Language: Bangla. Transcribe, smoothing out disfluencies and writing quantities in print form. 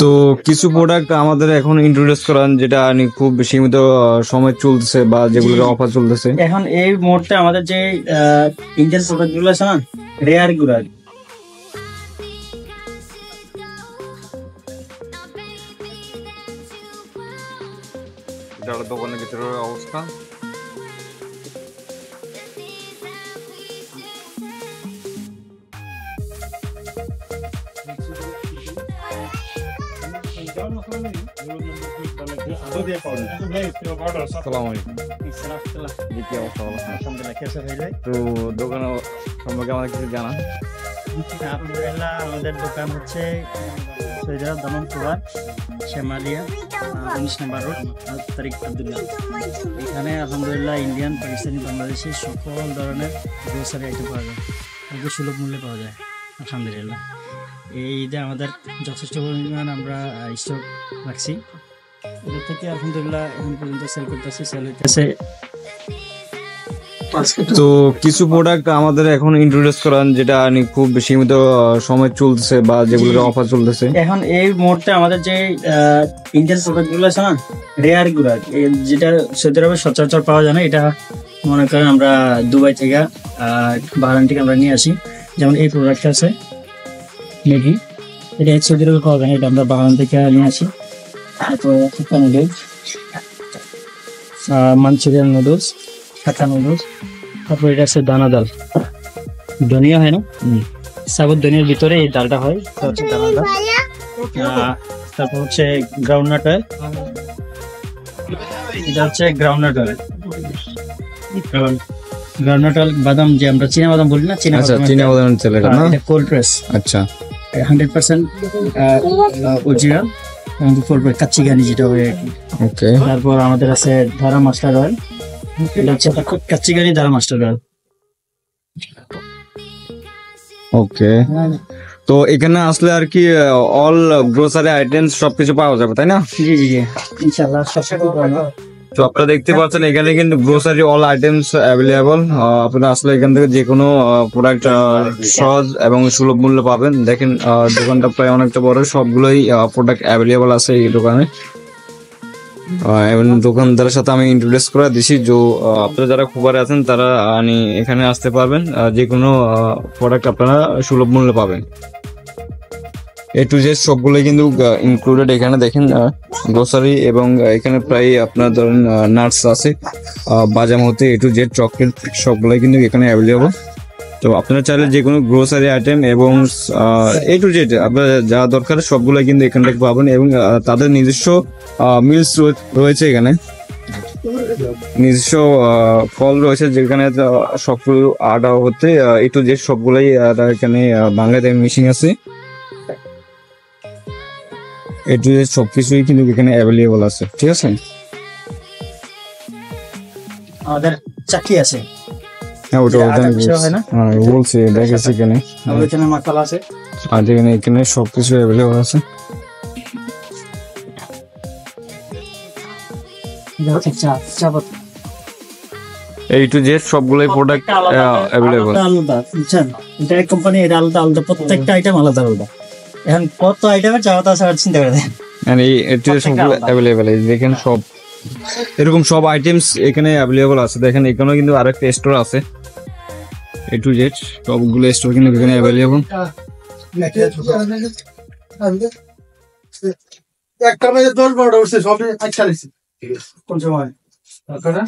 তো কিছু প্রোডাক্ট আমাদের এখন ইন্ট্রোডিউস করান যেটা খুব সীমিত সময় চলতেছে বা যেগুলোর অফার চলতেছে। এখন এই মুহূর্তে আমাদের যে ইন্ডিয়ান প্রোডাক্ট গুলো আছে না, রেয়ার গুলো দোকানের ভিতরের অবস্থা। তো দোকান সম্পর্কে আমাদের কিছু জানান। আলহামদুলিল্লাহ, আমাদের দোকান হচ্ছে সৈয়দা দামান কুবার শ্যামালিয়া 19 নম্বর রোড, তারিক আব্দুল্লাহ। এখানে আলহামদুলিল্লাহ ইন্ডিয়ান, পাকিস্তানি, বাংলাদেশি সকল ধরনের গ্রোসারি আইটেম পাওয়া যায়, খুব সুলভ মূল্যে পাওয়া যায় আলহামদুলিল্লাহ। এই ঈদে আমাদের যথেষ্ট পরিমাণ আমরা স্টক রাখছি, এদের থেকে আলহামদুলিল্লাহ এখন পর্যন্ত সেল করতেছি, সেল হইতেছে। তো কিছু প্রোডাক্ট আমাদের এখন ইন্ট্রোডিউস করান যেটা খুব সীমিত সময় চলতেছে বা যেগুলোর অফার চলতেছে। এখন এই মুহূর্তে আমাদের যে ইন্ডিয়ান প্রোডাক্ট গুলো আছে না, রেয়ার গুলো, যেটা সৌদি আরবে সচরাচর পাওয়া যায় না, এটা মনে করেন আমরা দুবাই থেকে বাহরাইন থেকে আমরা নিয়ে আসি। যেমন এই প্রোডাক্ট আছে ম্যাগি, এটা সৌদি আরবে পাওয়া যায় না, এটা আমরা বাহরাইন থেকে নিয়ে আসি। তারপর নুডলস, মাঞ্চুরিয়ান নুডলস, হাক্কা নুডলস। তারপর এটা আছে দানা ডাল, ধনিয়া হয় না, সাবুত ধনিয়ার ভিতরে এই ডালটা হয়, এটা হচ্ছে দানা ডাল। তারপর হচ্ছে গ্রাউন্ডনাট অয়েল, এটা হচ্ছে গ্রাউন্ডনাট অয়েল। গ্রাউন্ডনাট অয়েল বাদাম, যে আমরা চীনা বাদাম বলি না, চীনা বাদাম চলে না, এটা কোল্ড প্রেস। আচ্ছা, 100% অরিজিনাল কাচ্চি ঘানি যেটা হয়। ওকে। তারপর আমাদের আছে ধারা মাস্টার্ড অয়েল, এটা হচ্ছে কাচ্চি ঘানি ধারা মাস্টার্ড অয়েল। ওকে, তো এখানে আসলে আর কি অল গ্রোসারি আইটেমস সবকিছু পাওয়া যাবে, তাই না? জি জি জি, ইনশাআল্লাহ সবকিছু পাওয়া। তো আপনারা দেখতে পাচ্ছেন এখানে কিন্তু গ্রোসারি অল আইটেমস অ্যাভেলেবল। আপনারা আসলে এখান থেকে যে কোনো প্রোডাক্ট সহজ এবং সুলভ মূল্য পাবেন। দেখেন দোকানটা প্রায় অনেকটা বড়, সবগুলোই প্রোডাক্ট অ্যাভেলেবল আছে এই দোকানে। এবং দোকানদারের সাথে আমি ইন্ট্রোডিউস করে দিছি যে আপনারা যারা খুবারে আছেন তারা এখানে আসতে পারবেন, যে কোনো প্রোডাক্ট আপনারা সুলভ মূল্যে পাবেন। এ টু জেড সবগুলোই কিন্তু ইনক্লুডেড এখানে। দেখেন গ্রোসারি, এবং এখানে প্রায় আপনার ধরেন নাটস আছে, বাদাম হতে এ টু জেড চকলেট সবগুলোই কিন্তু এখানে অ্যাভেলেবল। তো আপনারা চাইলে যে কোনো গ্রোসারি আইটেম এবং এ টু জেড আপনার যা দরকার সবগুলোই কিন্তু এখান থেকে পাবেন। এবং তাদের নিজস্ব মিলস রয়েছে এখানে, নিজস্ব ফল রয়েছে যেখানে সবগুলো আটা হতে এ টু জেড সবগুলোই এখানে বাংলাতে মিশিং আছে। এ টু জেড সবকিছুই কিন্তু এখানে অ্যাভেলেবল আছে, ঠিক আছে। আমাদের চাকি আছে, হ্যাঁ ওটা বলছি, দেখেছি এখানে এখানে মাখালা আছে, আর এখানে সবকিছু অ্যাভেলেবল আছে। এই টু জেড সবগুলোই প্রোডাক্ট অ্যাভেলেবল। আলাদা বুঝছেন, এটা এক কোম্পানি, এটা আলাদা আলাদা, প্রত্যেকটা আইটেম আলাদা আলাদা। এখন কত আইটেমের চাওয়া আছে আর চিন্তা করে দেখেন, এই টু জেড সবগুলো অ্যাভেলেবল। দেখেন সব এরকম সব আইটেমস এখানে অ্যাভেলেবল আছে। দেখেন এখানেও কিন্তু আরেকটা স্টোর আছে, এ টু জেড সবগুলো স্টোর কিন্তু এখানে অ্যাভেলেবল। একটা মেয়ে 10-12টা উঠছে, সব আচ্ছা লিখছি কোন সময় আপনারা